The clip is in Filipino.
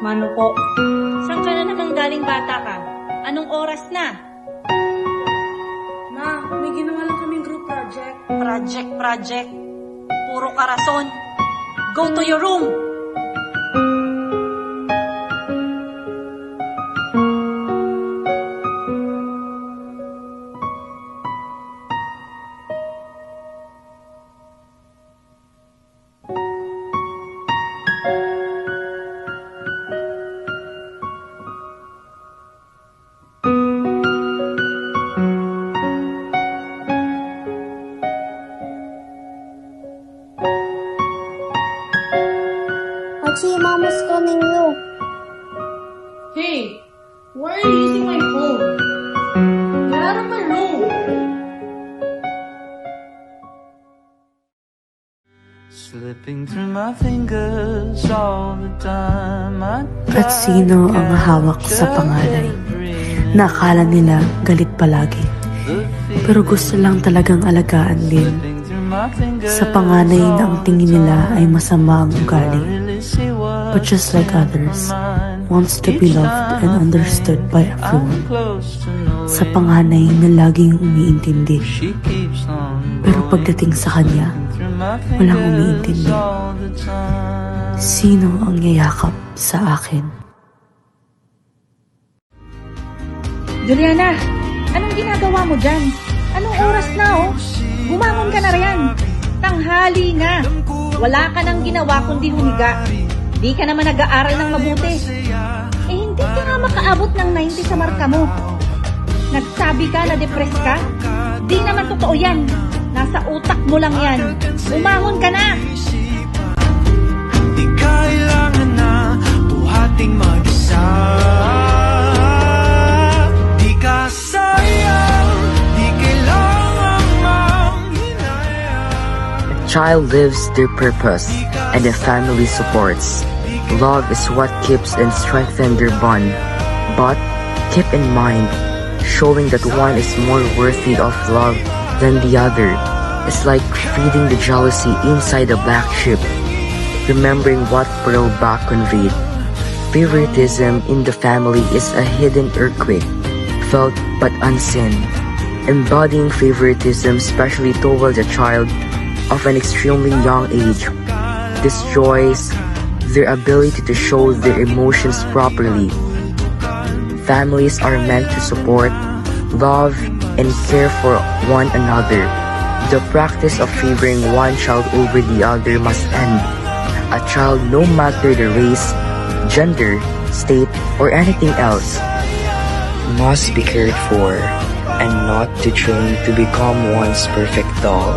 Mano po? Saan ka na naman galing bata ka? Anong oras na? Ma, may ginawa lang kaming group project. Project. Puro karason. Go to your room! Archie, Mama's calling you. Hey, why are you using my phone? Get out of my room! Slipping through my fingers all the time. At sino ang hawak sa panganay na akala nila galit palagi, pero gusto lang talagang alagaan din. Sa panganay na ang tingin nila ay masama ang ugali, but just like others, wants to be loved and understood by everyone. Sa panganay na laging umiintindi, pero pagdating sa kanya, walang umiintindi. Sino ang yayakap sa akin? Juliana, anong ginagawa mo dyan? Anong oras na oh? Bumangon ka na riyan. Tanghali na. Wala ka nang ginawa kundi humiga. Di ka naman nag-aaral ng mabuti. Eh hindi ka nga makaabot ng 90 sa marka mo. Nagsabi ka na depressed ka? Di naman totoo yan. Nasa utak mo lang yan. Bumangon ka na. Di kailangan na buhating mag-isa. Di ka sayang, di kailangan manghinaya. A child lives their purpose, and the family supports. Love is what keeps and strengthens their bond. But keep in mind, showing that one is more worthy of love than the other is like feeding the jealousy inside a black sheep. Remembering what Pearl Bach conveyed, favoritism in the family is a hidden earthquake, felt but unseen. Embodying favoritism, especially towards a child of an extremely young age, destroys their ability to show their emotions properly. Families are meant to support, love, and care for one another. The practice of favoring one child over the other must end. A child, no matter the race, gender, state, or anything else, must be cared for and not to train to become one's perfect doll.